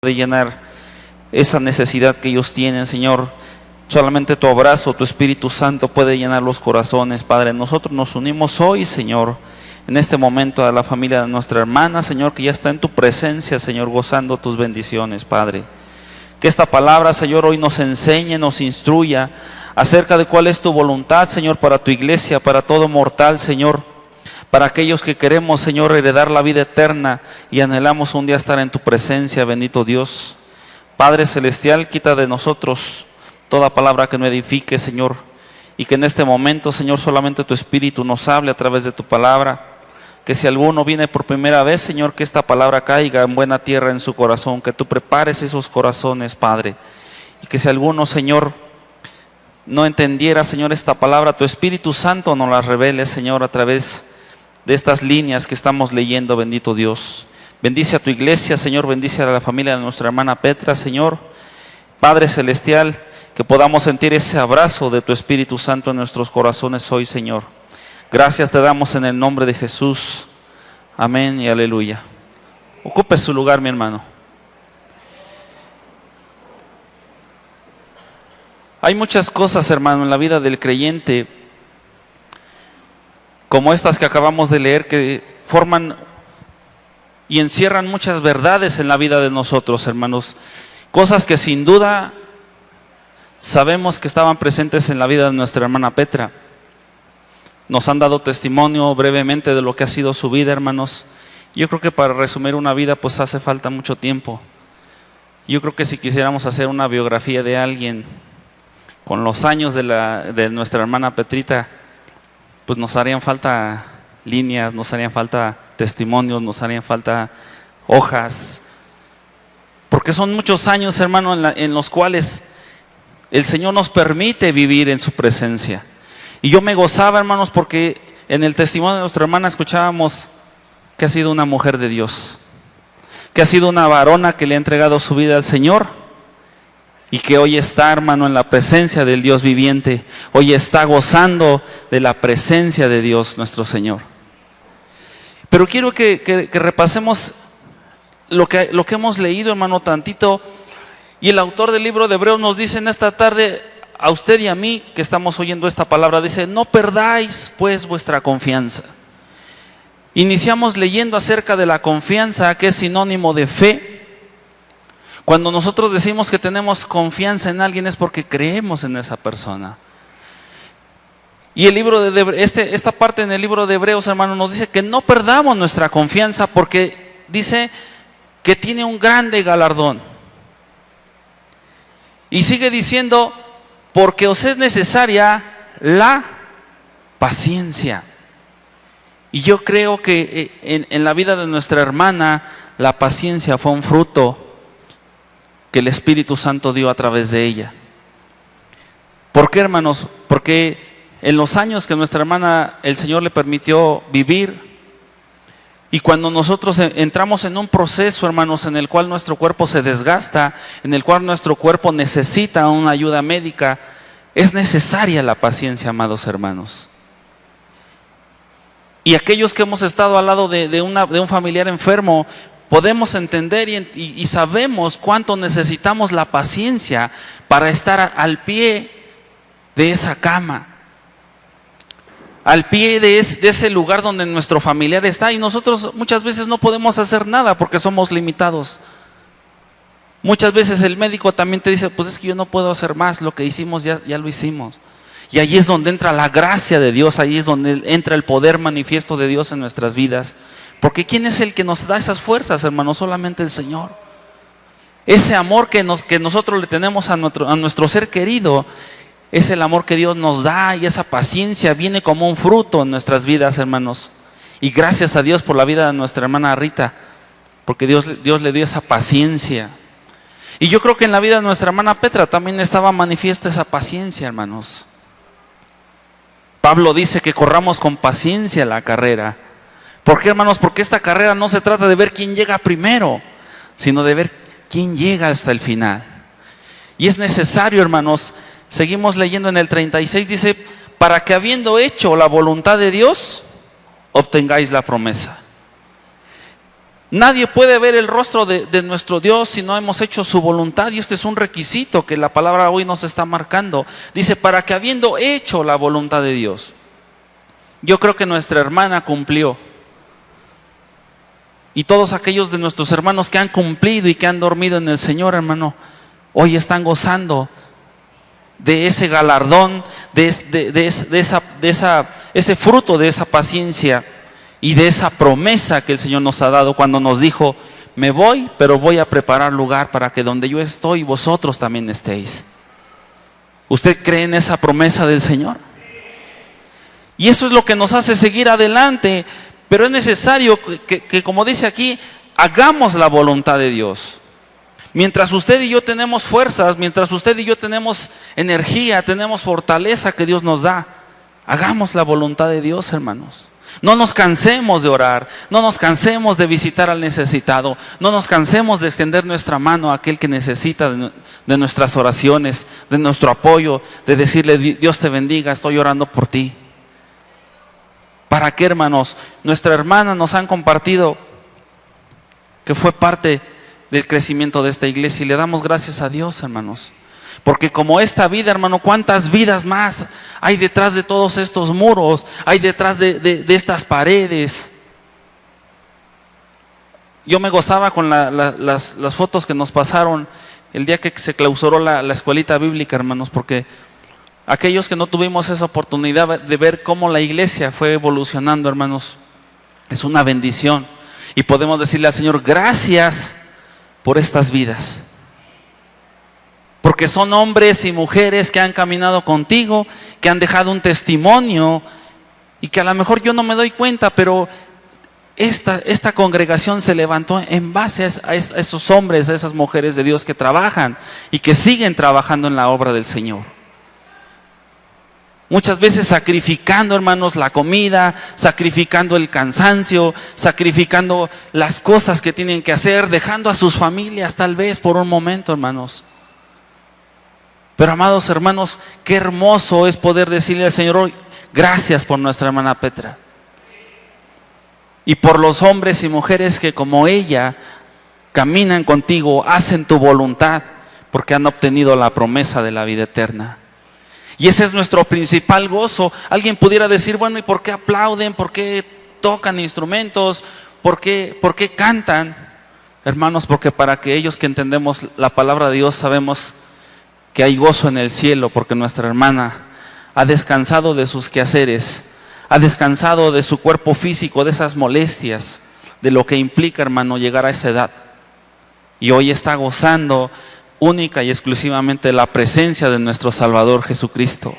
de llenar esa necesidad que ellos tienen, Señor. Solamente tu abrazo, tu Espíritu Santo puede llenar los corazones, Padre. Nosotros nos unimos hoy, Señor, en este momento a la familia de nuestra hermana, Señor, que ya está en tu presencia, Señor, gozando tus bendiciones, Padre. Que esta palabra, Señor, hoy nos enseñe, nos instruya acerca de cuál es tu voluntad, Señor, para tu iglesia, para todo mortal, Señor. Para aquellos que queremos, Señor, heredar la vida eterna y anhelamos un día estar en tu presencia, bendito Dios. Padre Celestial, quita de nosotros toda palabra que no edifique, Señor, y que en este momento, Señor, solamente tu Espíritu nos hable a través de tu palabra. Que si alguno viene por primera vez, Señor, que esta palabra caiga en buena tierra en su corazón, que tú prepares esos corazones, Padre. Y que si alguno, Señor, no entendiera, Señor, esta palabra, tu Espíritu Santo nos la revele, Señor, a través de estas líneas que estamos leyendo, bendito Dios. Bendice a tu iglesia, Señor, bendice a la familia de nuestra hermana Petra, Señor. Padre Celestial, que podamos sentir ese abrazo de tu Espíritu Santo en nuestros corazones hoy, Señor. Gracias te damos en el nombre de Jesús. Amén y aleluya. Ocupe su lugar, mi hermano. Hay muchas cosas, hermano, en la vida del creyente, como estas que acabamos de leer, que forman y encierran muchas verdades en la vida de nosotros, hermanos. Cosas que sin duda sabemos que estaban presentes en la vida de nuestra hermana Petra. Nos han dado testimonio brevemente de lo que ha sido su vida, hermanos. Yo creo que para resumir una vida pues hace falta mucho tiempo. Yo creo que si quisiéramos hacer una biografía de alguien con los años de nuestra hermana Petrita, pues nos harían falta líneas, nos harían falta testimonios, nos harían falta hojas. Porque son muchos años, hermano, en los cuales el Señor nos permite vivir en su presencia. Y yo me gozaba, hermanos, porque en el testimonio de nuestra hermana escuchábamos que ha sido una mujer de Dios, que ha sido una varona que le ha entregado su vida al Señor y que hoy está, hermano, en la presencia del Dios viviente. Hoy está gozando de la presencia de Dios nuestro Señor. Pero quiero que repasemos lo que hemos leído, hermano, tantito. Y el autor del libro de Hebreos nos dice en esta tarde, a usted y a mí que estamos oyendo esta palabra, dice: no perdáis pues vuestra confianza. Iniciamos leyendo acerca de la confianza, que es sinónimo de fe. Cuando nosotros decimos que tenemos confianza en alguien es porque creemos en esa persona. Y el libro de esta parte en el libro de Hebreos, hermano, nos dice que no perdamos nuestra confianza, porque dice que tiene un grande galardón. Y sigue diciendo: porque os es necesaria la paciencia. Y yo creo que en la vida de nuestra hermana, la paciencia fue un fruto que el Espíritu Santo dio a través de ella. ¿Por qué, hermanos? Porque en los años que nuestra hermana, el Señor le permitió vivir, y cuando nosotros entramos en un proceso, hermanos, en el cual nuestro cuerpo se desgasta, en el cual nuestro cuerpo necesita una ayuda médica, es necesaria la paciencia, amados hermanos. Y aquellos que hemos estado al lado de un familiar enfermo, podemos entender y sabemos cuánto necesitamos la paciencia para estar al pie de esa cama, al pie de ese lugar donde nuestro familiar está, y nosotros muchas veces no podemos hacer nada porque somos limitados. Muchas veces el médico también te dice: pues es que yo no puedo hacer más, lo que hicimos ya lo hicimos. Y ahí es donde entra la gracia de Dios, ahí es donde entra el poder manifiesto de Dios en nuestras vidas. Porque ¿quién es el que nos da esas fuerzas, hermano? Solamente el Señor. Ese amor que nosotros le tenemos a nuestro ser querido, es el amor que Dios nos da, y esa paciencia viene como un fruto en nuestras vidas, hermanos. Y gracias a Dios por la vida de nuestra hermana Rita, porque Dios le dio esa paciencia. Y yo creo que en la vida de nuestra hermana Petra también estaba manifiesta esa paciencia, hermanos. Pablo dice que corramos con paciencia la carrera. ¿Por qué, hermanos? Porque esta carrera no se trata de ver quién llega primero, sino de ver quién llega hasta el final. Y es necesario, hermanos. Seguimos leyendo en el 36, dice: para que habiendo hecho la voluntad de Dios, obtengáis la promesa. Nadie puede ver el rostro de nuestro Dios si no hemos hecho su voluntad, y este es un requisito que la palabra hoy nos está marcando. Dice, para que habiendo hecho la voluntad de Dios. Yo creo que nuestra hermana cumplió. Y todos aquellos de nuestros hermanos que han cumplido y que han dormido en el Señor, hermano, hoy están gozando de ese galardón, ese fruto de esa paciencia y de esa promesa que el Señor nos ha dado cuando nos dijo, me voy, pero voy a preparar lugar para que donde yo estoy, vosotros también estéis. ¿Usted cree en esa promesa del Señor? Y eso es lo que nos hace seguir adelante, pero es necesario que como dice aquí, hagamos la voluntad de Dios. Mientras usted y yo tenemos fuerzas, mientras usted y yo tenemos energía, tenemos fortaleza que Dios nos da, hagamos la voluntad de Dios, hermanos. No nos cansemos de orar, no nos cansemos de visitar al necesitado, no nos cansemos de extender nuestra mano a aquel que necesita de nuestras oraciones, de nuestro apoyo, de decirle, Dios te bendiga, estoy orando por ti. ¿Para qué, hermanos? Nuestra hermana nos han compartido que fue parte del crecimiento de esta iglesia y le damos gracias a Dios, hermanos. Porque como esta vida, hermano, ¿cuántas vidas más hay detrás de todos estos muros? Hay detrás de estas paredes. Yo me gozaba con las fotos que nos pasaron el día que se clausuró la escuelita bíblica, hermanos, porque aquellos que no tuvimos esa oportunidad de ver cómo la iglesia fue evolucionando, hermanos, es una bendición. Y podemos decirle al Señor, gracias por estas vidas. Porque son hombres y mujeres que han caminado contigo, que han dejado un testimonio y que a lo mejor yo no me doy cuenta, pero esta congregación se levantó en base a esos hombres, a esas mujeres de Dios que trabajan y que siguen trabajando en la obra del Señor. Muchas veces sacrificando, hermanos, la comida, sacrificando el cansancio, sacrificando las cosas que tienen que hacer, dejando a sus familias tal vez por un momento, hermanos. Pero amados hermanos, qué hermoso es poder decirle al Señor hoy, gracias por nuestra hermana Petra. Y por los hombres y mujeres que como ella caminan contigo, hacen tu voluntad, porque han obtenido la promesa de la vida eterna. Y ese es nuestro principal gozo. Alguien pudiera decir, bueno, ¿y por qué aplauden? ¿Por qué tocan instrumentos? ¿Por qué cantan? Hermanos, porque para que ellos que entendemos la palabra de Dios sabemos que hay gozo en el cielo, porque nuestra hermana ha descansado de sus quehaceres, ha descansado de su cuerpo físico, de esas molestias, de lo que implica, hermano, llegar a esa edad. Y hoy está gozando única y exclusivamente la presencia de nuestro Salvador Jesucristo.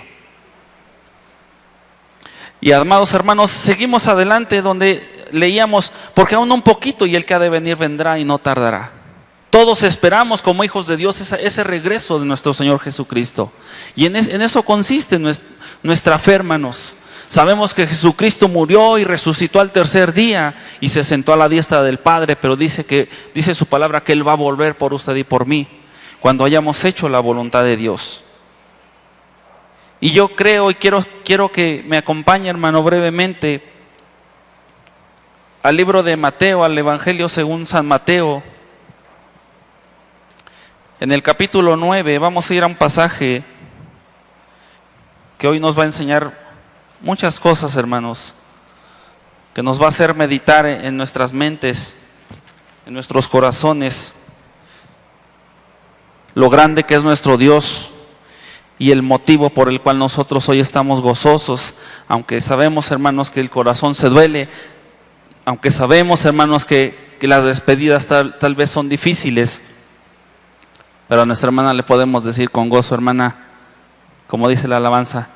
Y amados hermanos, seguimos adelante donde leíamos, porque aún un poquito y el que ha de venir vendrá y no tardará. Todos esperamos como hijos de Dios ese regreso de nuestro Señor Jesucristo. Y en eso consiste nuestra fe, hermanos. Sabemos que Jesucristo murió y resucitó al tercer día y se sentó a la diestra del Padre, pero dice su palabra que Él va a volver por usted y por mí cuando hayamos hecho la voluntad de Dios. Y yo creo y quiero que me acompañe, hermano, brevemente al libro de Mateo, al Evangelio según San Mateo. En el capítulo 9 vamos a ir a un pasaje que hoy nos va a enseñar muchas cosas, hermanos, que nos va a hacer meditar en nuestras mentes, en nuestros corazones, lo grande que es nuestro Dios y el motivo por el cual nosotros hoy estamos gozosos, aunque sabemos, hermanos, que el corazón se duele, aunque sabemos, hermanos, que las despedidas tal vez son difíciles. Pero a nuestra hermana le podemos decir con gozo, hermana, como dice la alabanza,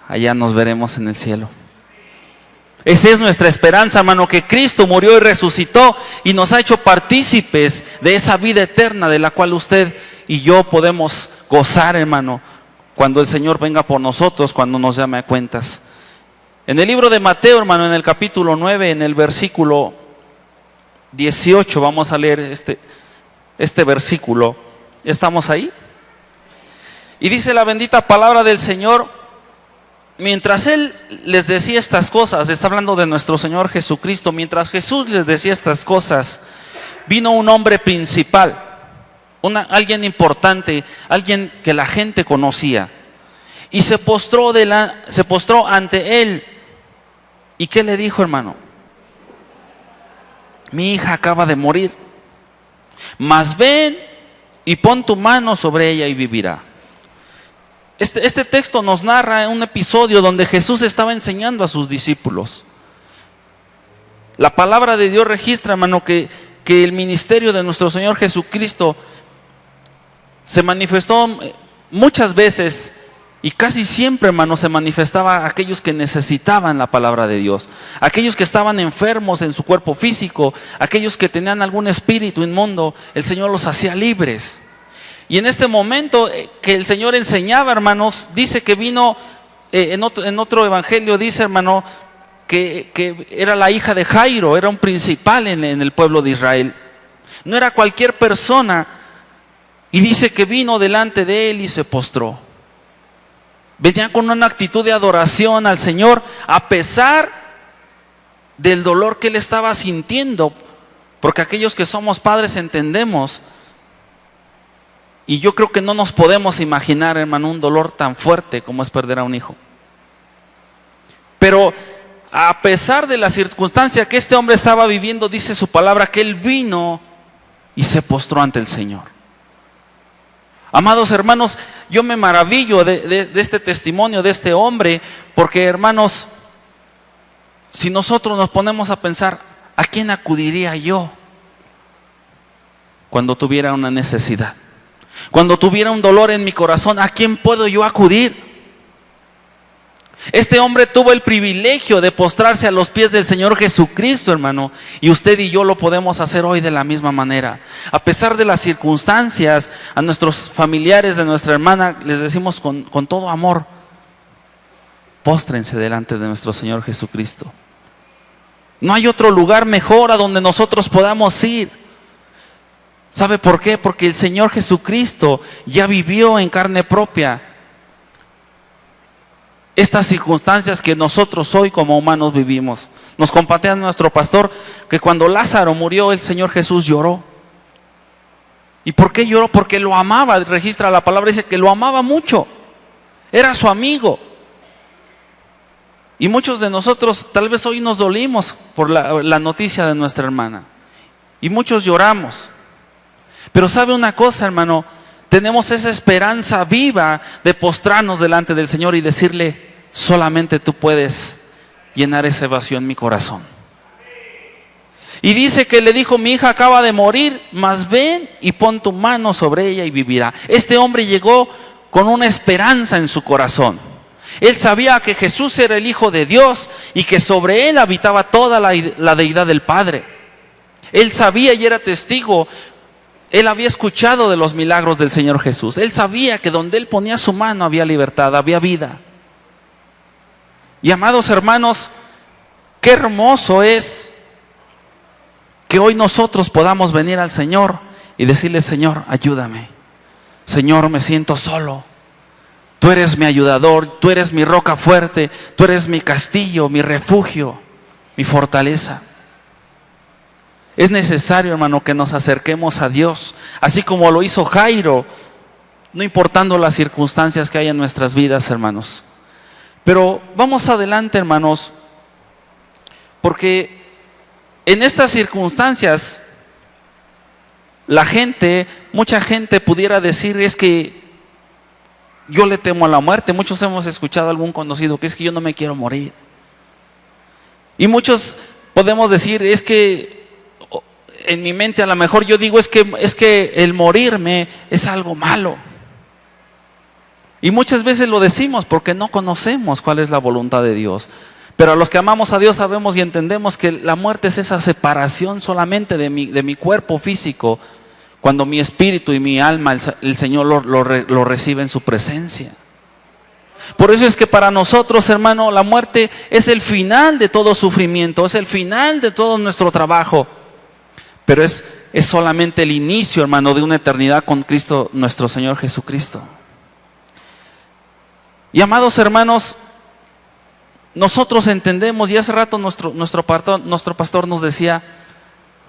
allá nos veremos en el cielo. Esa es nuestra esperanza, hermano, que Cristo murió y resucitó y nos ha hecho partícipes de esa vida eterna de la cual usted y yo podemos gozar, hermano, cuando el Señor venga por nosotros, cuando nos llame a cuentas. En el libro de Mateo, hermano, en el capítulo 9, en el versículo 18, vamos a leer este versículo. ¿Estamos ahí? Y dice la bendita palabra del Señor: mientras Él les decía estas cosas, está hablando de nuestro Señor Jesucristo, mientras Jesús les decía estas cosas, vino un hombre principal, alguien importante, alguien que la gente conocía, y se postró ante Él. ¿Y qué le dijo, hermano? Mi hija acaba de morir, mas ven y pon tu mano sobre ella y vivirá. Este texto nos narra un episodio donde Jesús estaba enseñando a sus discípulos. La palabra de Dios registra, hermano, que el ministerio de nuestro Señor Jesucristo se manifestó muchas veces, y casi siempre, hermano, se manifestaba a aquellos que necesitaban la palabra de Dios, aquellos que estaban enfermos en su cuerpo físico, aquellos que tenían algún espíritu inmundo. El Señor los hacía libres. Y en este momento que el Señor enseñaba, hermanos, dice que vino, en otro evangelio dice, hermano, que era la hija de Jairo, era un principal en el pueblo de Israel. No era cualquier persona. Y dice que vino delante de él y se postró. Venía con una actitud de adoración al Señor, a pesar del dolor que él estaba sintiendo, porque aquellos que somos padres entendemos, y yo creo que no nos podemos imaginar, hermano, un dolor tan fuerte como es perder a un hijo. Pero a pesar de la circunstancia que este hombre estaba viviendo, dice su palabra que él vino y se postró ante el Señor. Amados hermanos, yo me maravillo de este testimonio de este hombre, porque, hermanos, si nosotros nos ponemos a pensar, ¿a quién acudiría yo cuando tuviera una necesidad? Cuando tuviera un dolor en mi corazón, ¿a quién puedo yo acudir? Este hombre tuvo el privilegio de postrarse a los pies del Señor Jesucristo, hermano, y usted y yo lo podemos hacer hoy de la misma manera. A pesar de las circunstancias, a nuestros familiares de nuestra hermana les decimos con todo amor, póstrense delante de nuestro Señor Jesucristo. No hay otro lugar mejor a donde nosotros podamos ir. ¿Sabe por qué? Porque el Señor Jesucristo ya vivió en carne propia estas circunstancias que nosotros hoy como humanos vivimos. Nos compartía nuestro pastor que cuando Lázaro murió, el Señor Jesús lloró. ¿Y por qué lloró? Porque lo amaba. Registra la palabra, dice que lo amaba mucho. Era su amigo. Y muchos de nosotros tal vez hoy nos dolimos por la noticia de nuestra hermana. Y muchos lloramos. Pero ¿sabe una cosa, hermano? Tenemos esa esperanza viva de postrarnos delante del Señor y decirle, solamente tú puedes llenar ese vacío en mi corazón. Y dice que le dijo, mi hija acaba de morir, mas ven y pon tu mano sobre ella y vivirá. Este hombre llegó con una esperanza en su corazón. Él sabía que Jesús era el Hijo de Dios y que sobre él habitaba toda la deidad del Padre. Él sabía y era testigo. Él había escuchado de los milagros del Señor Jesús. Él sabía que donde Él ponía su mano había libertad, había vida. Y amados hermanos, qué hermoso es que hoy nosotros podamos venir al Señor y decirle, Señor, ayúdame. Señor, me siento solo. Tú eres mi ayudador, tú eres mi roca fuerte, tú eres mi castillo, mi refugio, mi fortaleza. Es necesario, hermano, que nos acerquemos a Dios, así como lo hizo Jairo, no importando las circunstancias que hay en nuestras vidas, hermanos. Pero vamos adelante, hermanos, porque en estas circunstancias, mucha gente pudiera decir, es que yo le temo a la muerte. Muchos hemos escuchado a algún conocido que es que yo no me quiero morir. Y muchos podemos decir, es que en mi mente a lo mejor yo digo, es que el morirme es algo malo. Y muchas veces lo decimos porque no conocemos cuál es la voluntad de Dios. Pero a los que amamos a Dios sabemos y entendemos que la muerte es esa separación solamente de mi cuerpo físico, cuando mi espíritu y mi alma el Señor lo recibe en su presencia. Por eso es que para nosotros, hermano, la muerte es el final de todo sufrimiento, es el final de todo nuestro trabajo. Pero es solamente el inicio, hermano, de una eternidad con Cristo, nuestro Señor Jesucristo. Y amados hermanos, nosotros entendemos, y hace rato nuestro pastor nos decía,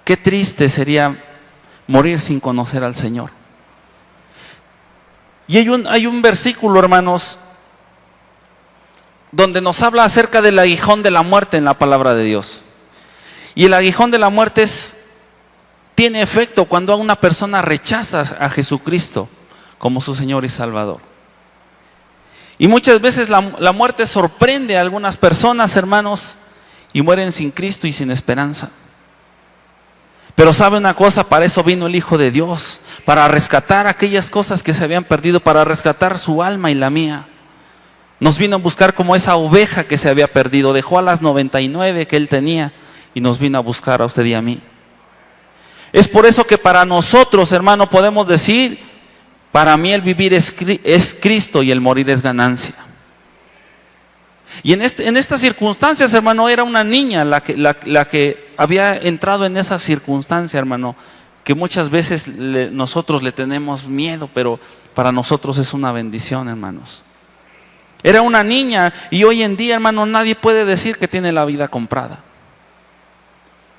qué triste sería morir sin conocer al Señor. Y hay un versículo, hermanos, donde nos habla acerca del aguijón de la muerte en la palabra de Dios. Y el aguijón de la muerte tiene efecto cuando una persona rechaza a Jesucristo como su Señor y Salvador. Y muchas veces la muerte sorprende a algunas personas, hermanos, y mueren sin Cristo y sin esperanza. Pero sabe una cosa, para eso vino el Hijo de Dios, para rescatar aquellas cosas que se habían perdido, para rescatar su alma y la mía. Nos vino a buscar como esa oveja que se había perdido, dejó a las 99 que Él tenía y nos vino a buscar a usted y a mí. Es por eso que para nosotros, hermano, podemos decir, para mí el vivir es Cristo y el morir es ganancia. Y en estas circunstancias, hermano, era una niña la que había entrado en esa circunstancia, hermano, que muchas veces nosotros le tenemos miedo, pero para nosotros es una bendición, hermanos. Era una niña y hoy en día, hermano, nadie puede decir que tiene la vida comprada.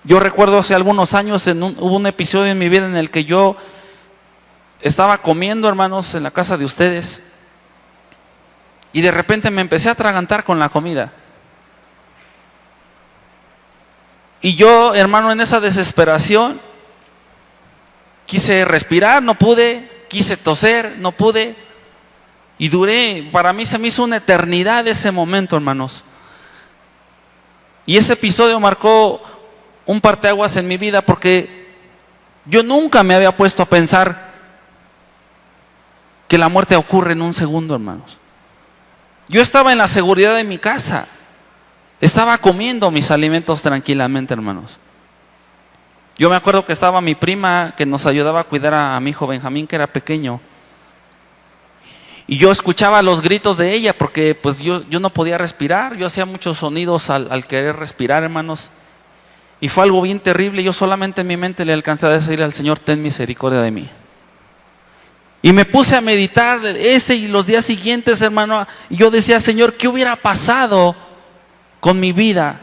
Yo recuerdo hace algunos años hubo un episodio en mi vida en el que yo estaba comiendo, hermanos, en la casa de ustedes. Y de repente me empecé a atragantar con la comida. Y yo, hermano, en esa desesperación, quise respirar, no pude, quise toser, no pude. Y para mí se me hizo una eternidad ese momento, hermanos. Y ese episodio marcó un parteaguas en mi vida porque yo nunca me había puesto a pensar que la muerte ocurre en un segundo, hermanos. Yo estaba en la seguridad de mi casa, estaba comiendo mis alimentos tranquilamente, hermanos. Yo me acuerdo que estaba mi prima que nos ayudaba a cuidar a mi hijo Benjamín, que era pequeño. Y yo escuchaba los gritos de ella porque pues yo no podía respirar, yo hacía muchos sonidos al querer respirar, hermanos. Y fue algo bien terrible, yo solamente en mi mente le alcancé a decir al Señor, ten misericordia de mí. Y me puse a meditar ese y los días siguientes, hermano, y yo decía, Señor, ¿qué hubiera pasado con mi vida?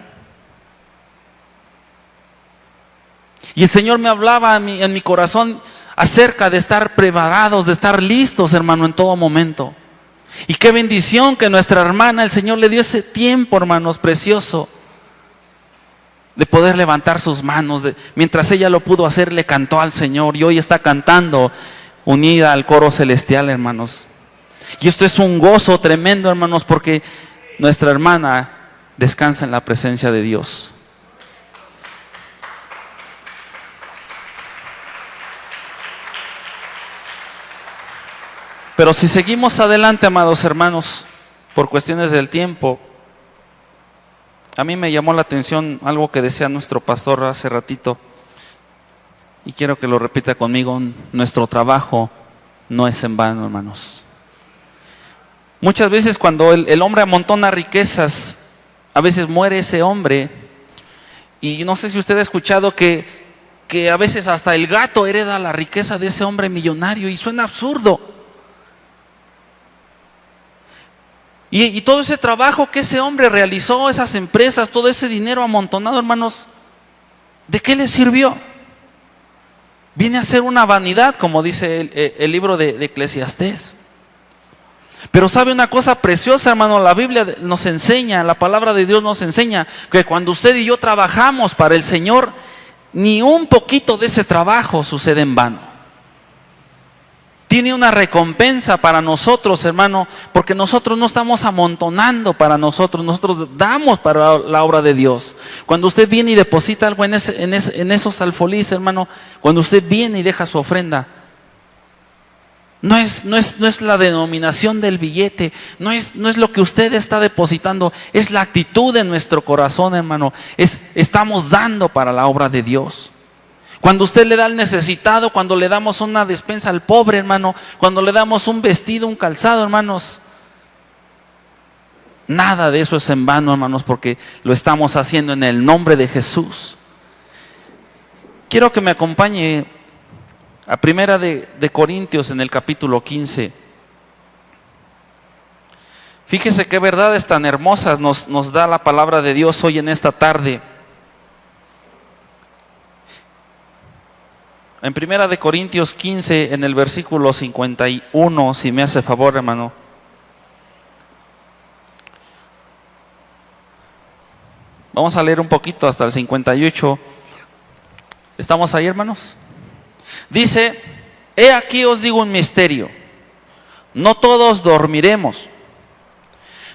Y el Señor me hablaba en mi corazón acerca de estar preparados, de estar listos, hermano, en todo momento. Y qué bendición que nuestra hermana, el Señor le dio ese tiempo, hermanos, precioso, de poder levantar sus manos. Mientras ella lo pudo hacer, le cantó al Señor y hoy está cantando unida al coro celestial, hermanos. Y esto es un gozo tremendo, hermanos, porque nuestra hermana descansa en la presencia de Dios. Pero si seguimos adelante, amados hermanos, por cuestiones del tiempo, a mí me llamó la atención algo que decía nuestro pastor hace ratito, y quiero que lo repita conmigo: nuestro trabajo no es en vano, hermanos. Muchas veces cuando el hombre amontona riquezas, a veces muere ese hombre, y no sé si usted ha escuchado que a veces hasta el gato hereda la riqueza de ese hombre millonario, y suena absurdo. Y todo ese trabajo que ese hombre realizó, esas empresas, todo ese dinero amontonado, hermanos, ¿de qué le sirvió? Viene a ser una vanidad, como dice el libro de Eclesiastés. Pero sabe una cosa preciosa, hermano, la Biblia nos enseña, la palabra de Dios nos enseña que cuando usted y yo trabajamos para el Señor, ni un poquito de ese trabajo sucede en vano. Tiene una recompensa para nosotros, hermano, porque nosotros no estamos amontonando para nosotros damos para la obra de Dios. Cuando usted viene y deposita algo en esos alfolís, hermano, cuando usted viene y deja su ofrenda, no es la denominación del billete, no es lo que usted está depositando, es la actitud de nuestro corazón, hermano. Estamos dando para la obra de Dios. Cuando usted le da al necesitado, cuando le damos una despensa al pobre, hermano, cuando le damos un vestido, un calzado, hermanos, nada de eso es en vano, hermanos, porque lo estamos haciendo en el nombre de Jesús. Quiero que me acompañe a Primera de Corintios en el capítulo 15. Fíjese qué verdades tan hermosas nos da la palabra de Dios hoy en esta tarde. En 1 de Corintios 15, en el versículo 51, si me hace favor, hermano. Vamos a leer un poquito hasta el 58. ¿Estamos ahí, hermanos? Dice: he aquí os digo un misterio. No todos dormiremos,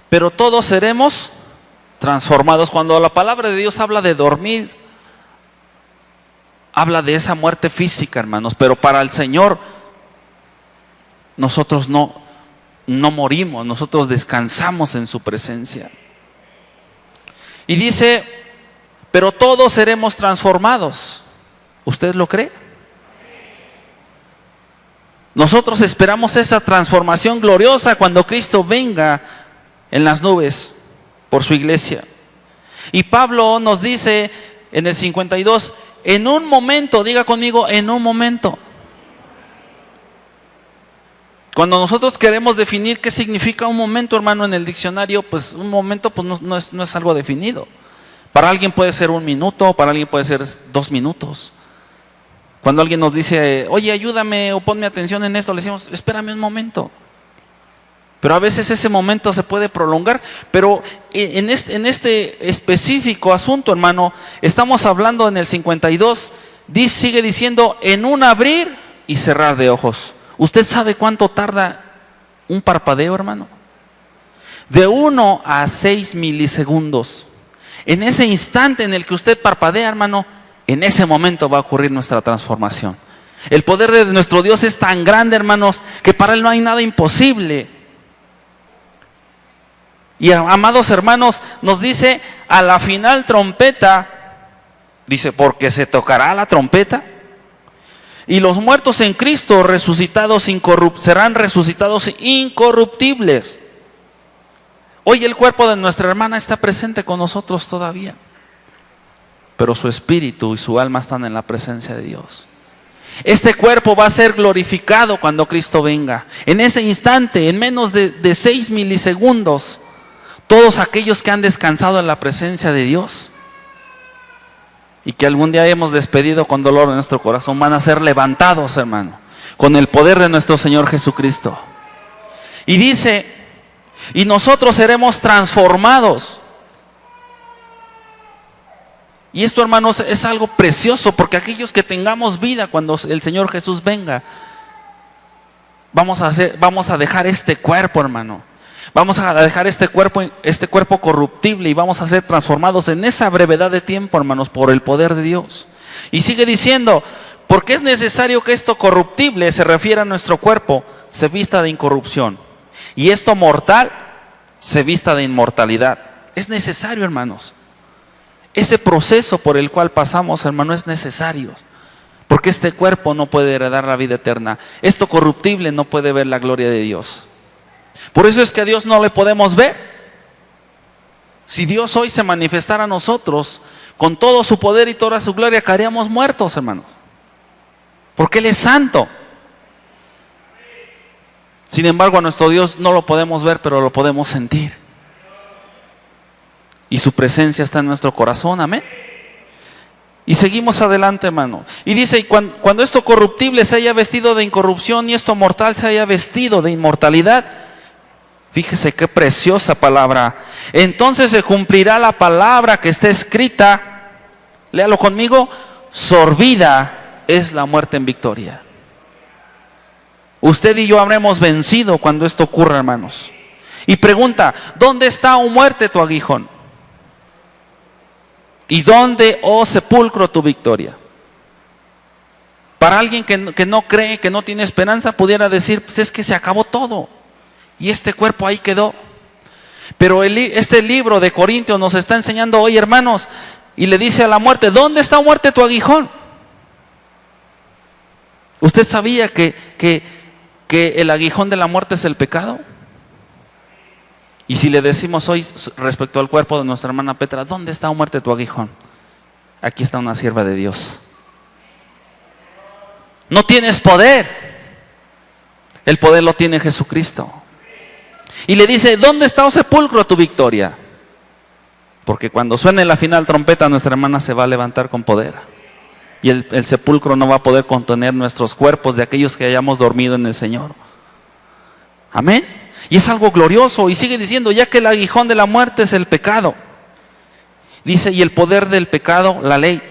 pero todos seremos transformados. Cuando la palabra de Dios habla de dormir, habla de esa muerte física, hermanos. Pero para el Señor, nosotros no morimos, nosotros descansamos en su presencia. Y dice: pero todos seremos transformados. ¿Usted lo cree? Nosotros esperamos esa transformación gloriosa cuando Cristo venga en las nubes por su iglesia. Y Pablo nos dice en el 52, en un momento, diga conmigo, en un momento. Cuando nosotros queremos definir qué significa un momento, hermano, en el diccionario, pues un momento pues no es algo definido. Para alguien puede ser 1 minuto, para alguien puede ser 2 minutos. Cuando alguien nos dice, oye, ayúdame o ponme atención en esto, le decimos, espérame un momento. Pero a veces ese momento se puede prolongar. Pero en este específico asunto, hermano, estamos hablando en el 52, sigue diciendo, en un abrir y cerrar de ojos. ¿Usted sabe cuánto tarda un parpadeo, hermano? De 1 a 6 milisegundos. En ese instante en el que usted parpadea, hermano, en ese momento va a ocurrir nuestra transformación. El poder de nuestro Dios es tan grande, hermanos, que para Él no hay nada imposible. Y amados hermanos, nos dice a la final trompeta, dice, porque se tocará la trompeta, y los muertos en Cristo resucitados serán resucitados incorruptibles. Hoy el cuerpo de nuestra hermana está presente con nosotros todavía, pero su espíritu y su alma están en la presencia de Dios. Este cuerpo va a ser glorificado cuando Cristo venga. En ese instante, en menos de 6 milisegundos, todos aquellos que han descansado en la presencia de Dios y que algún día hemos despedido con dolor en nuestro corazón, van a ser levantados, hermano, con el poder de nuestro Señor Jesucristo. Y dice, y nosotros seremos transformados. Y esto, hermanos, es algo precioso, porque aquellos que tengamos vida cuando el Señor Jesús venga, vamos a dejar este cuerpo, hermano. Vamos a dejar este cuerpo corruptible y vamos a ser transformados en esa brevedad de tiempo, hermanos, por el poder de Dios. Y sigue diciendo, porque es necesario que esto corruptible, se refiere a nuestro cuerpo, se vista de incorrupción, y esto mortal se vista de inmortalidad. Es necesario, hermanos. Ese proceso por el cual pasamos, hermano, es necesario. Porque este cuerpo no puede heredar la vida eterna. Esto corruptible no puede ver la gloria de Dios. Por eso es que a Dios no le podemos ver. Si Dios hoy se manifestara a nosotros con todo su poder y toda su gloria, caeríamos muertos, hermanos. Porque Él es santo. Sin embargo, a nuestro Dios no lo podemos ver, pero lo podemos sentir. Y su presencia está en nuestro corazón, amén. Y seguimos adelante, hermano. Y dice, y cuando esto corruptible se haya vestido de incorrupción y esto mortal se haya vestido de inmortalidad, fíjese qué preciosa palabra. Entonces se cumplirá la palabra que está escrita, léalo conmigo, sorbida es la muerte en victoria. Usted y yo habremos vencido cuando esto ocurra, hermanos. Y pregunta, ¿dónde está, oh muerte, tu aguijón? ¿Y dónde, oh sepulcro, tu victoria? Para alguien que no cree, que no tiene esperanza, pudiera decir, pues es que se acabó todo. Y este cuerpo ahí quedó. Pero este libro de Corintios nos está enseñando hoy, hermanos, y le dice a la muerte, ¿dónde está, muerte, tu aguijón? ¿Usted sabía que el aguijón de la muerte es el pecado? Y si le decimos hoy respecto al cuerpo de nuestra hermana Petra, ¿dónde está, oh muerte, tu aguijón? Aquí está una sierva de Dios. No tienes poder. El poder lo tiene Jesucristo. Y le dice, ¿dónde está, oh sepulcro, tu victoria? Porque cuando suene la final trompeta, nuestra hermana se va a levantar con poder. Y el sepulcro no va a poder contener nuestros cuerpos de aquellos que hayamos dormido en el Señor. Amén. Y es algo glorioso. Y sigue diciendo, ya que el aguijón de la muerte es el pecado. Dice, y el poder del pecado, la ley.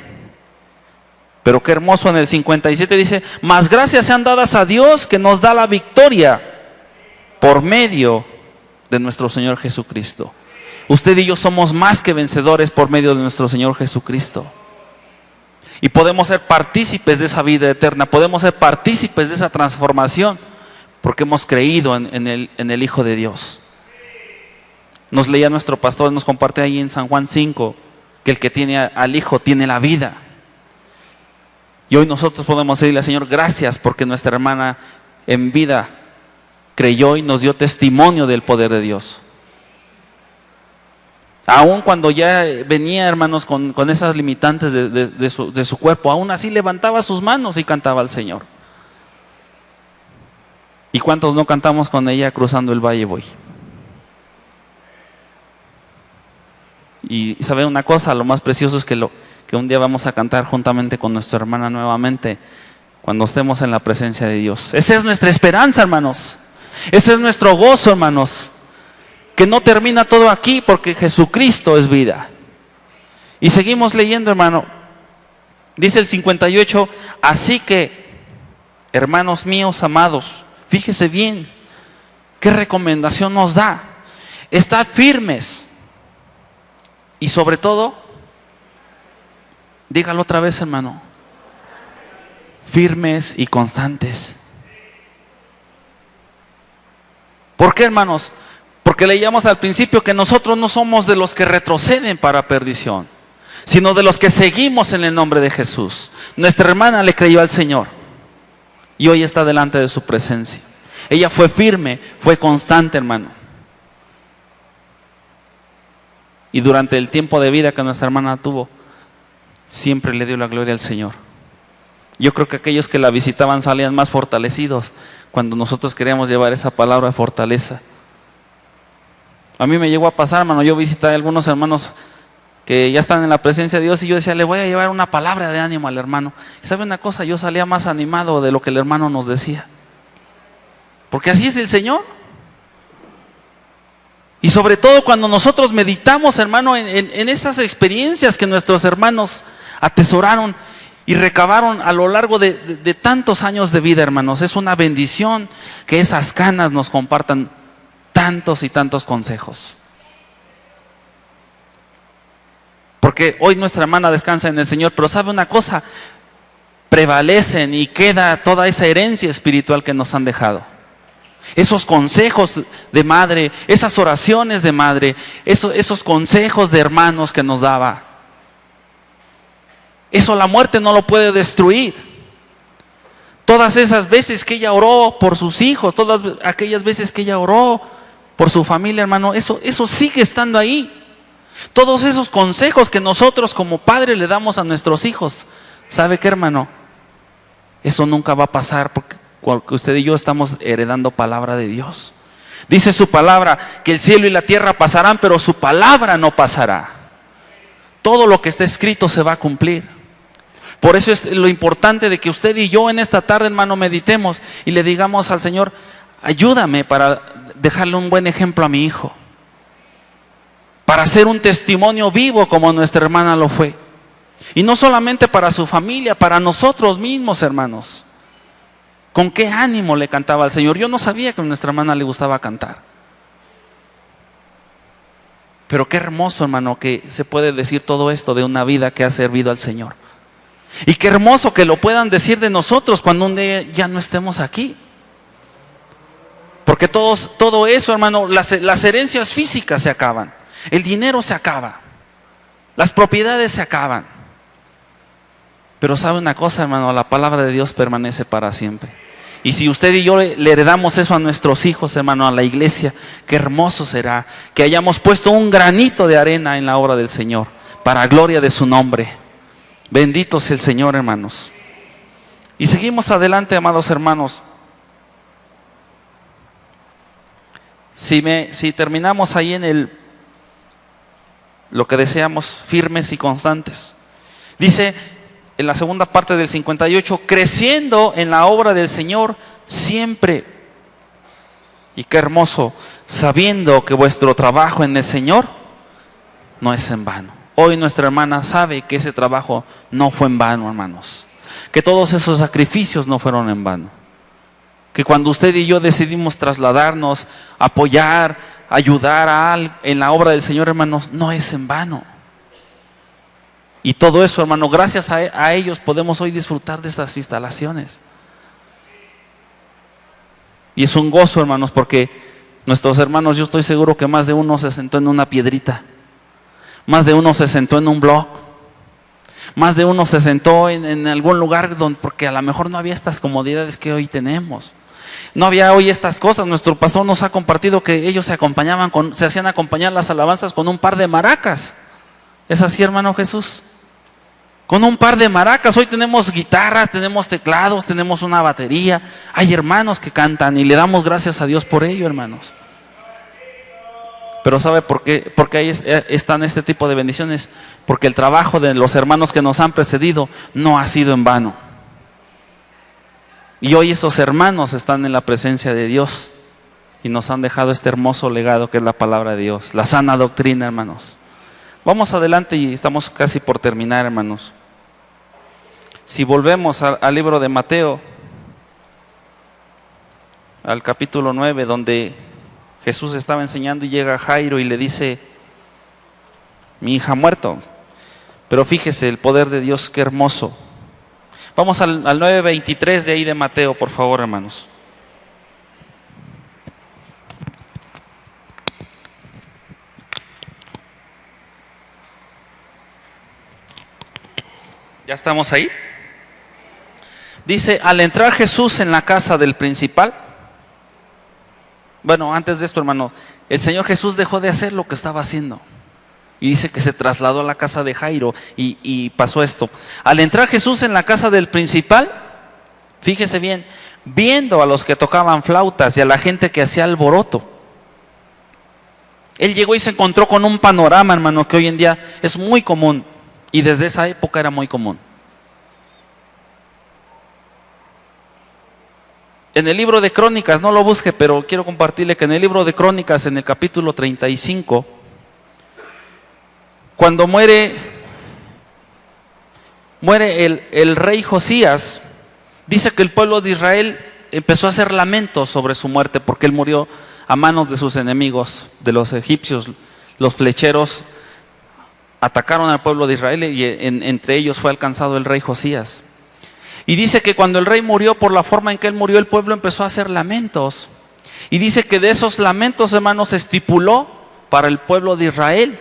Pero qué hermoso en el 57 dice, mas gracias sean dadas a Dios que nos da la victoria por medio de nuestro Señor Jesucristo. Usted y yo somos más que vencedores por medio de nuestro Señor Jesucristo. Y podemos ser partícipes de esa vida eterna, podemos ser partícipes de esa transformación, porque hemos creído en el Hijo de Dios. Nos leía nuestro pastor, nos comparte ahí en San Juan 5, que el que tiene al Hijo tiene la vida. Y hoy nosotros podemos decirle al Señor, gracias, porque nuestra hermana en vida creyó y nos dio testimonio del poder de Dios. Aún cuando ya venía, hermanos, con esas limitantes de su cuerpo, aún así levantaba sus manos y cantaba al Señor. ¿Y cuántos no cantamos con ella cruzando el valle voy? Y sabe una cosa, lo más precioso es que un día vamos a cantar juntamente con nuestra hermana nuevamente, cuando estemos en la presencia de Dios. Esa es nuestra esperanza, hermanos. Ese es nuestro gozo, hermanos. Que no termina todo aquí, porque Jesucristo es vida. Y seguimos leyendo, hermano. Dice el 58, así que, hermanos míos amados, fíjese bien, qué recomendación nos da. Estad firmes. Y sobre todo, dígalo otra vez, hermano, firmes y constantes. ¿Por qué, hermanos? Porque leíamos al principio que nosotros no somos de los que retroceden para perdición, sino de los que seguimos en el nombre de Jesús. Nuestra hermana le creyó al Señor y hoy está delante de su presencia. Ella fue firme, fue constante, hermano. Y durante el tiempo de vida que nuestra hermana tuvo, siempre le dio la gloria al Señor. Yo creo que aquellos que la visitaban salían más fortalecidos cuando nosotros queríamos llevar esa palabra de fortaleza. A mí me llegó a pasar, hermano, yo visité a algunos hermanos que ya están en la presencia de Dios y yo decía, le voy a llevar una palabra de ánimo al hermano. Y sabe una cosa, yo salía más animado de lo que el hermano nos decía. Porque así es el Señor. Y sobre todo cuando nosotros meditamos, hermano, en esas experiencias que nuestros hermanos atesoraron y recabaron a lo largo de tantos años de vida, hermanos. Es una bendición que esas canas nos compartan tantos y tantos consejos. Porque hoy nuestra hermana descansa en el Señor, pero sabe una cosa, prevalecen y queda toda esa herencia espiritual que nos han dejado. Esos consejos de madre, esas oraciones de madre, esos consejos de hermanos que nos daba. Eso la muerte no lo puede destruir. Todas esas veces que ella oró por sus hijos, todas aquellas veces que ella oró por su familia, hermano, eso sigue estando ahí. Todos esos consejos que nosotros como padres le damos a nuestros hijos, ¿sabe qué, hermano? Eso nunca va a pasar porque usted y yo estamos heredando palabra de Dios. Dice su palabra que el cielo y la tierra pasarán, pero su palabra no pasará. Todo lo que está escrito se va a cumplir. Por eso es lo importante de que usted y yo en esta tarde, hermano, meditemos y le digamos al Señor, ayúdame para dejarle un buen ejemplo a mi hijo, para ser un testimonio vivo como nuestra hermana lo fue. Y no solamente para su familia, para nosotros mismos, hermanos. ¿Con qué ánimo le cantaba al Señor? Yo no sabía que a nuestra hermana le gustaba cantar. Pero qué hermoso, hermano, que se puede decir todo esto de una vida que ha servido al Señor. Y qué hermoso que lo puedan decir de nosotros cuando un día ya no estemos aquí. Porque todo eso, hermano, las herencias físicas se acaban. El dinero se acaba. Las propiedades se acaban. Pero sabe una cosa, hermano, la palabra de Dios permanece para siempre. Y si usted y yo le heredamos eso a nuestros hijos, hermano, a la iglesia, qué hermoso será que hayamos puesto un granito de arena en la obra del Señor, para gloria de su nombre. Bendito sea el Señor, hermanos. Y seguimos adelante, amados hermanos. Si terminamos ahí en lo que deseamos, firmes y constantes. Dice en la segunda parte del 58, creciendo en la obra del Señor siempre. Y qué hermoso, sabiendo que vuestro trabajo en el Señor no es en vano. Hoy nuestra hermana sabe que ese trabajo no fue en vano, hermanos. Que todos esos sacrificios no fueron en vano. Que cuando usted y yo decidimos trasladarnos, apoyar, ayudar en la obra del Señor, hermanos, no es en vano. Y todo eso, hermano, gracias a ellos podemos hoy disfrutar de estas instalaciones. Y es un gozo, hermanos, porque nuestros hermanos, yo estoy seguro que más de uno se sentó en una piedrita, más de uno se sentó en un bloc, más de uno se sentó en algún lugar porque a lo mejor no había estas comodidades que hoy tenemos. No había hoy estas cosas. Nuestro pastor nos ha compartido que ellos se hacían acompañar las alabanzas con un par de maracas. ¿Es así, hermano Jesús? Con un par de maracas. Hoy tenemos guitarras, tenemos teclados, tenemos una batería. Hay hermanos que cantan y le damos gracias a Dios por ello, hermanos. Pero ¿sabe por qué? Porque ahí están este tipo de bendiciones. Porque el trabajo de los hermanos que nos han precedido no ha sido en vano. Y hoy esos hermanos están en la presencia de Dios y nos han dejado este hermoso legado que es la palabra de Dios, la sana doctrina, hermanos. Vamos adelante y estamos casi por terminar, hermanos. Si volvemos al libro de Mateo, al capítulo 9, donde Jesús estaba enseñando y llega Jairo y le dice: mi hija ha muerto. Pero fíjese el poder de Dios, qué hermoso. Vamos al 9:23 de ahí de Mateo, por favor, hermanos. ¿Ya estamos ahí? Dice, al entrar Jesús en la casa del principal. Bueno, antes de esto, hermano, el Señor Jesús dejó de hacer lo que estaba haciendo. Y dice que se trasladó a la casa de Jairo y pasó esto. Al entrar Jesús en la casa del principal, fíjese bien, viendo a los que tocaban flautas y a la gente que hacía alboroto. Él llegó y se encontró con un panorama, hermano, que hoy en día es muy común. Y desde esa época era muy común. En el libro de Crónicas, no lo busque, pero quiero compartirle que en el libro de Crónicas, en el capítulo 35, cuando muere el rey Josías, dice que el pueblo de Israel empezó a hacer lamentos sobre su muerte, porque él murió a manos de sus enemigos, de los egipcios. Los flecheros atacaron al pueblo de Israel y entre ellos fue alcanzado el rey Josías. Y dice que cuando el rey murió, por la forma en que él murió, el pueblo empezó a hacer lamentos. Y dice que de esos lamentos, hermanos, se estipuló para el pueblo de Israel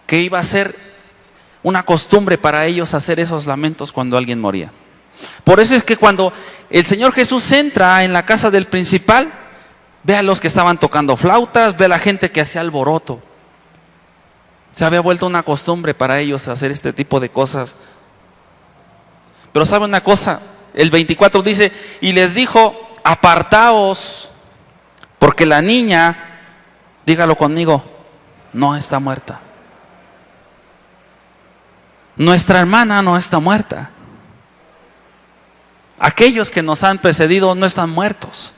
que iba a ser una costumbre para ellos hacer esos lamentos cuando alguien moría. Por eso es que cuando el Señor Jesús entra en la casa del principal, ve a los que estaban tocando flautas, ve a la gente que hacía alboroto. Se había vuelto una costumbre para ellos hacer este tipo de cosas. Pero ¿sabe una cosa? El 24 dice, y les dijo, apartaos, porque la niña, dígalo conmigo, no está muerta. Nuestra hermana no está muerta. Aquellos que nos han precedido no están muertos.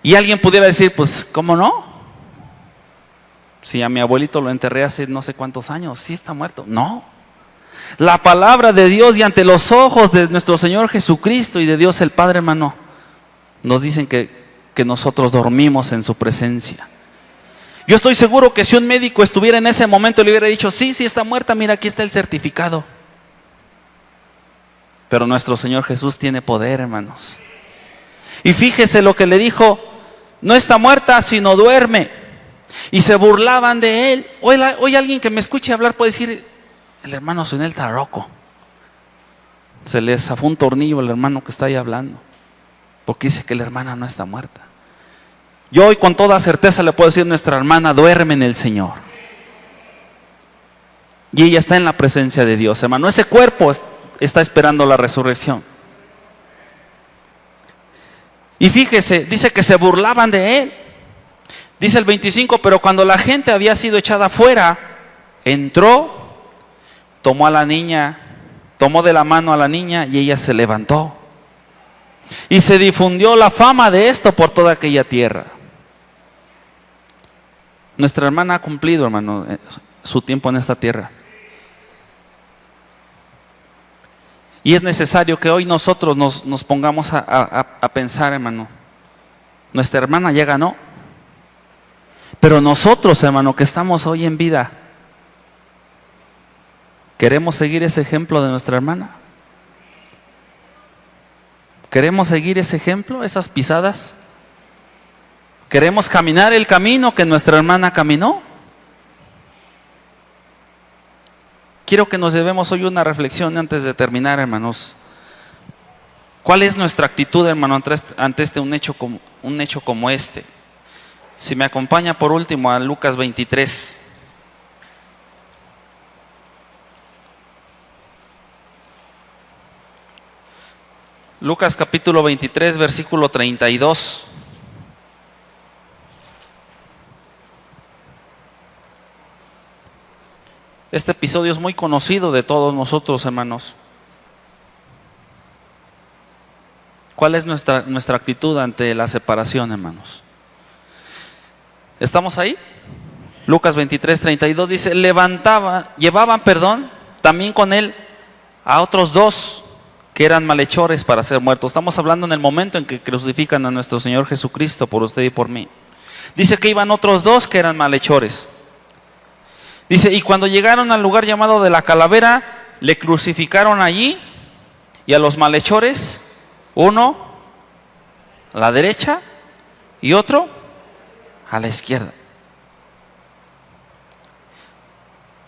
Y alguien pudiera decir, pues, ¿cómo no? Si a mi abuelito lo enterré hace no sé cuántos años, sí está muerto. No. La palabra de Dios y ante los ojos de nuestro Señor Jesucristo y de Dios el Padre, hermano, nos dicen que nosotros dormimos en su presencia. Yo estoy seguro que si un médico estuviera en ese momento le hubiera dicho, sí está muerta, mira, aquí está el certificado. Pero nuestro Señor Jesús tiene poder, hermanos. Y fíjese lo que le dijo, no está muerta, sino duerme. Y se burlaban de él. Hoy alguien que me escuche hablar puede decir, el hermano Sunel está loco. Se le zafó un tornillo al hermano que está ahí hablando, porque dice que la hermana no está muerta. Yo hoy con toda certeza le puedo decir, nuestra hermana duerme en el Señor. Y ella está en la presencia de Dios, hermano. Ese cuerpo está esperando la resurrección. Y fíjese, dice que se burlaban de él. Dice el 25, pero cuando la gente había sido echada fuera, entró, tomó de la mano a la niña y ella se levantó. Y se difundió la fama de esto por toda aquella tierra. Nuestra hermana ha cumplido, hermano, su tiempo en esta tierra. Y es necesario que hoy nosotros nos pongamos a pensar, hermano. Nuestra hermana ya ganó. Pero nosotros, hermano, que estamos hoy en vida, ¿queremos seguir ese ejemplo de nuestra hermana? ¿Queremos seguir ese ejemplo, esas pisadas? ¿Queremos caminar el camino que nuestra hermana caminó? Quiero que nos llevemos hoy una reflexión antes de terminar, hermanos. ¿Cuál es nuestra actitud, hermano, ante un hecho como este? Si me acompaña por último a Lucas 23. Lucas capítulo 23, versículo 32. Este episodio es muy conocido de todos nosotros, hermanos. ¿Cuál es nuestra actitud ante la separación, hermanos? ¿Estamos ahí? Lucas 23, 32 dice, llevaban también con él a otros 2 que eran malhechores para ser muertos. Estamos hablando en el momento en que crucifican a nuestro Señor Jesucristo por usted y por mí. Dice que iban otros 2 que eran malhechores. Dice, y cuando llegaron al lugar llamado de la Calavera, le crucificaron allí, y a los malhechores, uno a la derecha y otro a la izquierda.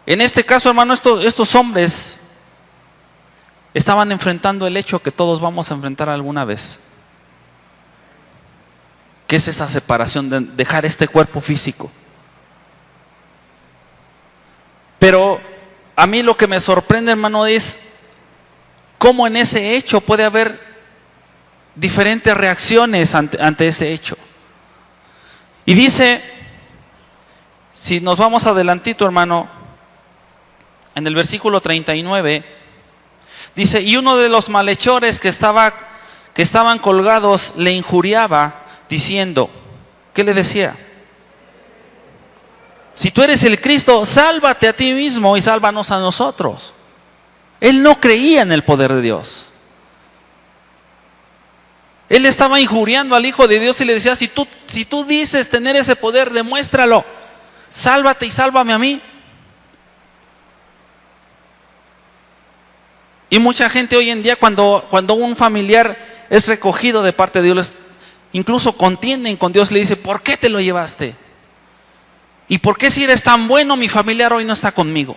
En este caso, hermano, estos hombres estaban enfrentando el hecho que todos vamos a enfrentar alguna vez. ¿Qué es esa separación de dejar este cuerpo físico? Pero a mí lo que me sorprende, hermano, es cómo en ese hecho puede haber diferentes reacciones ante ese hecho. Y dice, si nos vamos adelantito, hermano, en el versículo 39, dice, y uno de los malhechores que estaban colgados le injuriaba diciendo, ¿qué le decía? Si tú eres el Cristo, sálvate a ti mismo y sálvanos a nosotros. Él no creía en el poder de Dios. Él estaba injuriando al Hijo de Dios y le decía, si tú dices tener ese poder, demuéstralo. Sálvate y sálvame a mí. Y mucha gente hoy en día cuando un familiar es recogido de parte de Dios, incluso contienden con Dios, le dice, ¿por qué te lo llevaste? ¿Y por qué si eres tan bueno mi familiar hoy no está conmigo?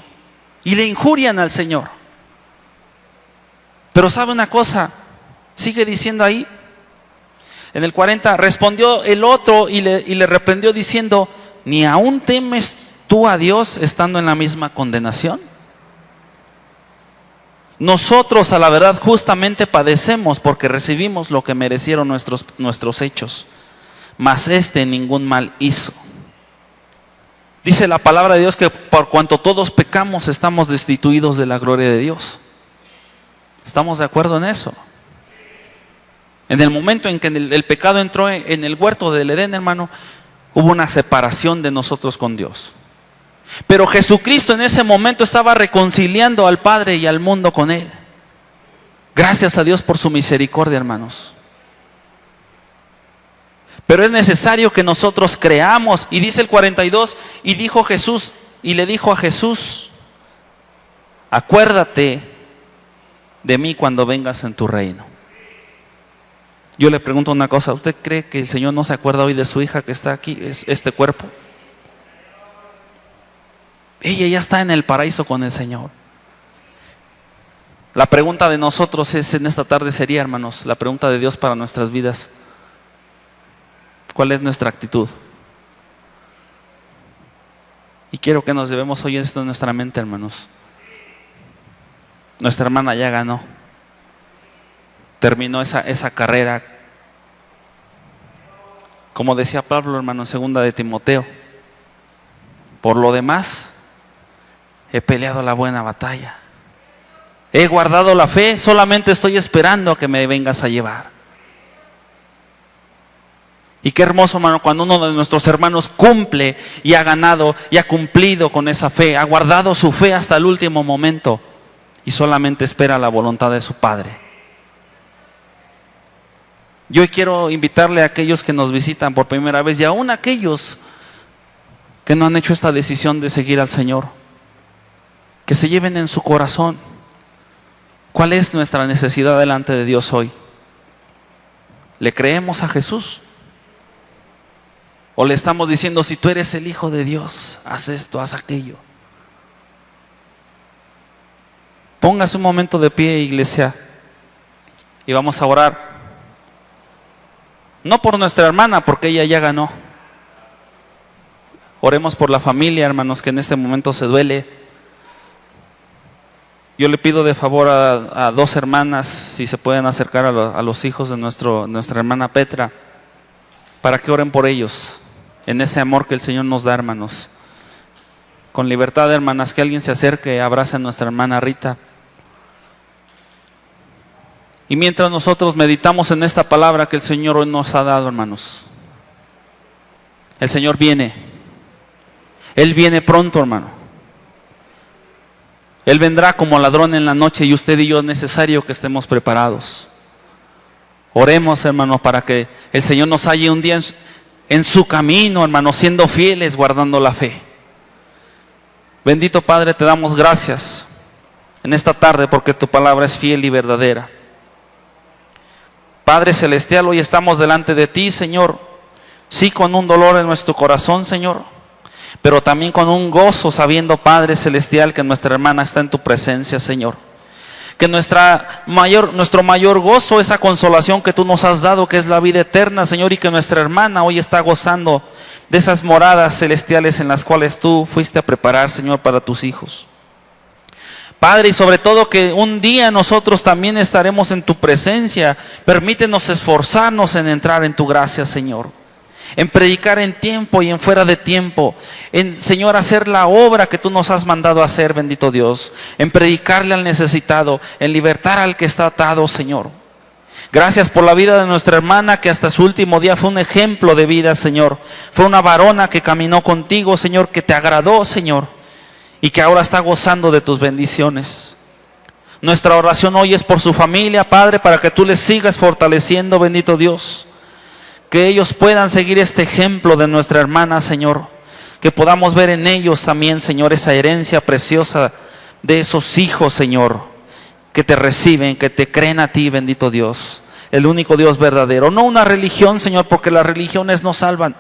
Y le injurian al Señor. Pero ¿sabe una cosa? Sigue diciendo ahí, en el 40, respondió el otro y le reprendió diciendo, ¿ni aún temes tú a Dios estando en la misma condenación? Nosotros a la verdad justamente padecemos porque recibimos lo que merecieron nuestros hechos, mas ningún mal hizo. Dice la palabra de Dios que por cuanto todos pecamos estamos destituidos de la gloria de Dios. ¿Estamos de acuerdo en eso? En el momento en que el pecado entró en el huerto del Edén, hermano, hubo una separación de nosotros con Dios. Pero Jesucristo en ese momento estaba reconciliando al Padre y al mundo con Él. Gracias a Dios por su misericordia, hermanos. Pero es necesario que nosotros creamos. Y dice el 42, y le dijo a Jesús, acuérdate de mí cuando vengas en tu reino. Yo le pregunto una cosa, ¿usted cree que el Señor no se acuerda hoy de su hija que está aquí, este cuerpo? Ella ya está en el paraíso con el Señor. La pregunta de nosotros en esta tarde sería, hermanos, la pregunta de Dios para nuestras vidas, ¿cuál es nuestra actitud? Y quiero que nos llevemos hoy esto en nuestra mente, hermanos. Nuestra hermana ya ganó. Terminó esa carrera. Como decía Pablo, hermano, en 2 de Timoteo, por lo demás, he peleado la buena batalla. He guardado la fe, solamente estoy esperando a que me vengas a llevar. Y qué hermoso, hermano, cuando uno de nuestros hermanos cumple y ha ganado y ha cumplido con esa fe, ha guardado su fe hasta el último momento y solamente espera la voluntad de su Padre. Yo quiero invitarle a aquellos que nos visitan por primera vez y aún a aquellos que no han hecho esta decisión de seguir al Señor, que se lleven en su corazón cuál es nuestra necesidad delante de Dios hoy. ¿Le creemos a Jesús? ¿O le estamos diciendo, si tú eres el Hijo de Dios, haz esto, haz aquello? Póngase un momento de pie, iglesia, y vamos a orar. No por nuestra hermana, porque ella ya ganó. Oremos por la familia, hermanos, que en este momento se duele. Yo le pido de favor a dos hermanas, si se pueden acercar a los hijos de nuestra hermana Petra, para que oren por ellos, en ese amor que el Señor nos da, hermanos. Con libertad, hermanas, que alguien se acerque, abrace a nuestra hermana Rita. Y mientras nosotros meditamos en esta palabra que el Señor hoy nos ha dado, hermanos, el Señor viene. Él viene pronto, hermano. Él vendrá como ladrón en la noche y usted y yo es necesario que estemos preparados. Oremos, hermano, para que el Señor nos halle un día en su camino, hermano, siendo fieles, guardando la fe. Bendito Padre, te damos gracias en esta tarde porque tu palabra es fiel y verdadera. Padre Celestial, hoy estamos delante de ti, Señor, sí con un dolor en nuestro corazón, Señor, pero también con un gozo sabiendo, Padre Celestial, que nuestra hermana está en tu presencia, Señor. Que nuestro mayor gozo, esa consolación que tú nos has dado, que es la vida eterna, Señor, y que nuestra hermana hoy está gozando de esas moradas celestiales en las cuales tú fuiste a preparar, Señor, para tus hijos. Padre, y sobre todo que un día nosotros también estaremos en tu presencia. Permítenos esforzarnos en entrar en tu gracia, Señor. En predicar en tiempo y en fuera de tiempo. En, Señor, hacer la obra que tú nos has mandado a hacer, bendito Dios. En predicarle al necesitado, en libertar al que está atado, Señor. Gracias por la vida de nuestra hermana que hasta su último día fue un ejemplo de vida, Señor. Fue una varona que caminó contigo, Señor, que te agradó, Señor. Y que ahora está gozando de tus bendiciones. Nuestra oración hoy es por su familia, Padre, para que tú les sigas fortaleciendo, bendito Dios. Que ellos puedan seguir este ejemplo de nuestra hermana, Señor. Que podamos ver en ellos también, Señor, esa herencia preciosa de esos hijos, Señor, que te reciben, que te creen a ti, bendito Dios. El único Dios verdadero. No una religión, Señor, porque las religiones no salvan.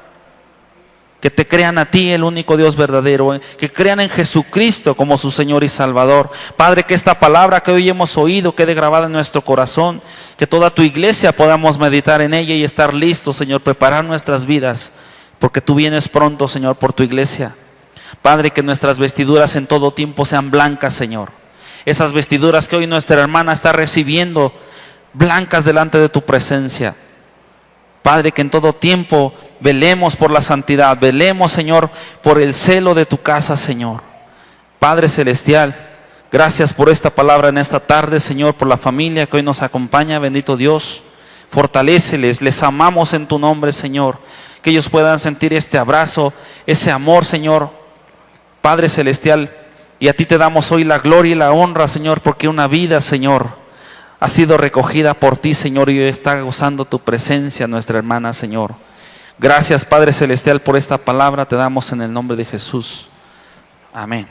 Que te crean a ti, el único Dios verdadero, que crean en Jesucristo como su Señor y Salvador. Padre, que esta palabra que hoy hemos oído quede grabada en nuestro corazón, que toda tu iglesia podamos meditar en ella y estar listos, Señor, preparar nuestras vidas, porque tú vienes pronto, Señor, por tu iglesia. Padre, que nuestras vestiduras en todo tiempo sean blancas, Señor. Esas vestiduras que hoy nuestra hermana está recibiendo, blancas delante de tu presencia. Padre, que en todo tiempo velemos por la santidad, velemos, Señor, por el celo de tu casa, Señor. Padre Celestial, gracias por esta palabra en esta tarde, Señor, por la familia que hoy nos acompaña, bendito Dios. Fortaléceles, les amamos en tu nombre, Señor. Que ellos puedan sentir este abrazo, ese amor, Señor. Padre Celestial, y a ti te damos hoy la gloria y la honra, Señor, porque una vida, Señor, ha sido recogida por ti, Señor, y hoy está gozando tu presencia, nuestra hermana, Señor. Gracias, Padre Celestial, por esta palabra. Te damos en el nombre de Jesús. Amén.